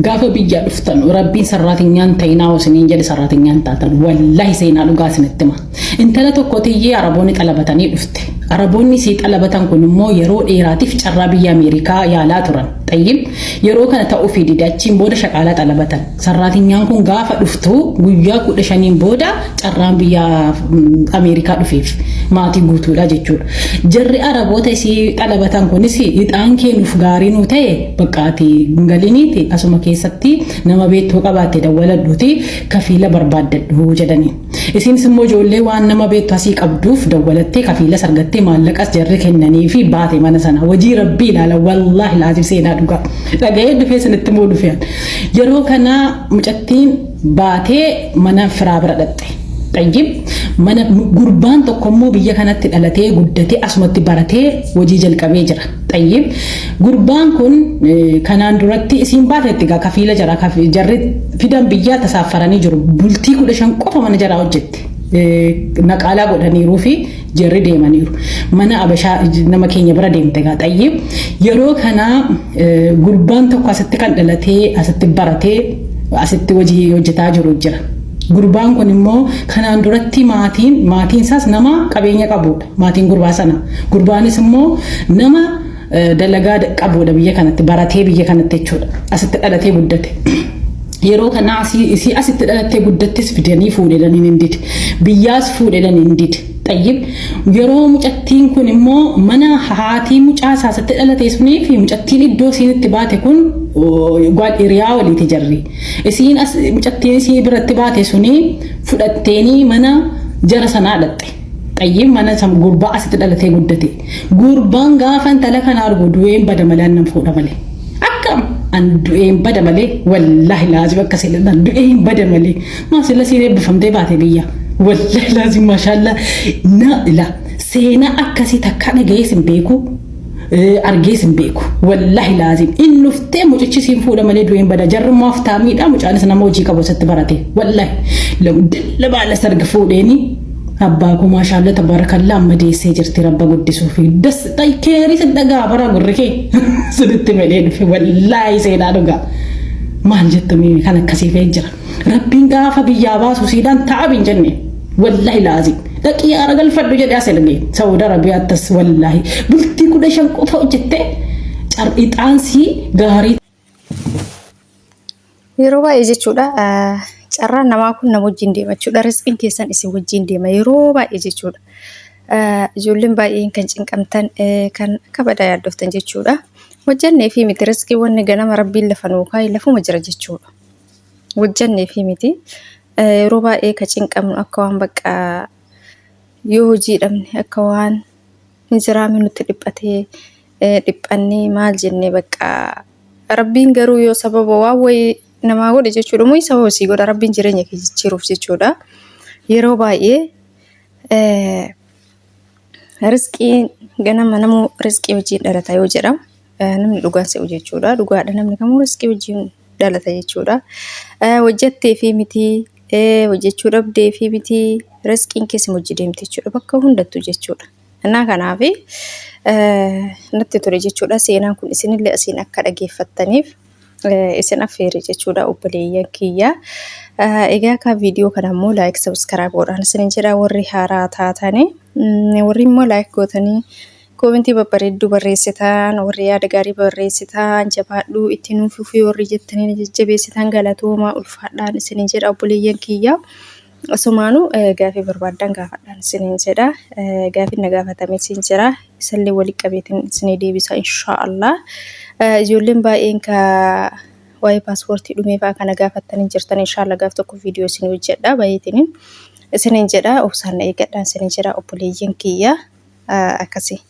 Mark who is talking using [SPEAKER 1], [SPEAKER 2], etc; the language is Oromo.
[SPEAKER 1] gaafa biyya dhuftan rabbiin sarraatinyaan ta'inaa osiniin jedhe sarraatinyaan taatan wallahi seenaa dhugaa isinitti hima intala tokko tiyyee araboonni xalabatanii dhufte araboonni si xalabatan kun immoo yeroo dheeraatiif carraa biyya Ameerikaa yaalaa turan xayyib yeroo kana ta'uu fi didachiin booda shaqaalaa xalabatan sarraatinyaan kun gaafa dhuftu guyyaa 15 booda carraan biyya Ameerikaa dhufeef maatii guutuudha jechuudha jarri araboota si xalabatan kunis ixaan kennuuf gaarii nu ta'e baqqaati galiniiti asuma keessatti nama beektoo qabaate dawwaladhuuti kafiila barbaaddadhu jedhani isinis immoo ijoollee waan nama beektu asii qabduuf dawwalattee kafiila sargattee maallaqas jarri kennanii fi baate mana sana wajii rabbii ilaala wallahi laazim seenaa dhugaa dhaga'ee dhufee sanitti immoo dhufeen yeroo kana mucattiin baatee mana firaa bira dhatte طيب mana gurbaan tokko immoo biyya kanatti dhalatee guddatee asumatti baratee hojii jalqabee jira طيب gurbaan kun kanaan duratti isin baatetti kafiila jara jarri fidan biyya tasaafaranii jiru bultii 15 qofa mana jara hojjette naqaalaa godhaniiruu fi jarri deemaniiru mana abashaa nama keenya bira deemte طيب yeroo kana gurbaan tokko asitti kan dhalatee asitti baratee asitti hojii hojjetaa jiru jira gurbaan kun immoo kanaan duratti maatiin isaas nama qabeenya qabuudha maatiin gurbaa sana gurbaanis immoo nama dalagaa qabuudha biyya kanatti baratee biyya kanatti jechuudha asitti dhalatee guddate yeroo kana asitti dhalatee guddattis fidanii fuudhanii indid biyyaas fuudhanii indid طيب yeroo mucattiin kun immoo mana haatii mucaa isaatti dhalatee sunii fi mucattiin iddoo isiitti baate kun gwal iriyaa walitti jarri isiin mucattiin isii biratti baate sunii fudhatteeni mana jara sanaa dhatte طيب mana sam gurbaa asitti dhalatee guddate gurbaan gaafa intala kana argu du'een bada malee annam fuudha malee akkam an du'een bada malee wallahi laazim akkasii lan du'een bada malee maasila siree bifamtee baate biyya wallahi laazim mashallah na ila seena akkasii takka dhageessin beeku argeessin beeku wallahi laazim innuftee mucichisiin fuudha malee du'een bada jarrumaa aftaamiidha mucaanis nama hojii qabu satti barate wallahi lamdalla baala sarga fuudheeni abbaaku mashallah tabarakallah madeessee jirti rabba guddisuu fi das taykeeri sadagaa bara gurrikee siditti malee dhufe wallahi seenaa dhugaa maal jettumii kan akkasii fee jira rabbiin gaafa biyyaa baasu siidaan ta'abin jenne wallahi laazim daqiyaa ragal fadhu jedhe aselge Saudi Arabiyaattas wallahi bultii 15 qofa hojjette car'ixaansi gaarii
[SPEAKER 2] yeroo baay'ee jechuudha carraan namaa kun nama wajjin deemachuudha rizqiin keessan isin wajjin deema yeroo baay'ee jechuudha ijoolleen baay'een kan cinqamtan kan kabada yaaddoftan jechuudha wajjannee fi miti rizqii wanni ganama rabbiin lafa nuukaa lafuma jira jechuudha wajjannee fi miti yeroo baay'ee ka cinqamnu akka waan bakka yoo hojii dhabne akka waan injiraami nutti dhiphatee dhiphannee maal jennee bakka rabbiin garuu yoo sababa waa wayi nama godhe jechuudha moo sababa si godha rabbiin jireenya kee jijjiiruuf jechuudha yeroo baay'ee rizqiin ganama namu rizqii wajjin dhalata yoo jedhamu namni dhugaan se'u jechuudha dhugaadha namni kamuu rizqii wajjin dhalata jechuudha hojjettee fi miti hojjechuu dhabdee fi miti rizqiin keessa hojii deemte jechuudha bakka hundattuu jechuudha innaa kanaaf natti ture jechuudha seenaan kun isinillee asiin akka dhageeffattaniif isin affeere jechuudha obboleeyyan kiyya egaa ka viidiyoo kana immoo like subscribe godhaan isin jedha warri haaraa taatanii warri immoo like gootanii komentii babbareedduu barreessitan warri yaada gaarii barreessitan jabaadhu itti nuufuuf warri jettanii jajjabeessitan galatooma ulfaadhaan isin jedha obboleeyyan kiyya asumaanu gaafii barbaadan gaafadhaan isin jedha gaafii na gaafatame isin jira isallee wali qabeetin isin deebisa inshallah ijoolleen baay'een ka waa'ee paaspoortii dhumeefaa kana gaafatanii jirtan inshallah gaaf tokko viidiyoo isin hojjedha baay'eetiin isin jedha obsaan eegadhaan isin jedha obboleeyyan kiyya akkasii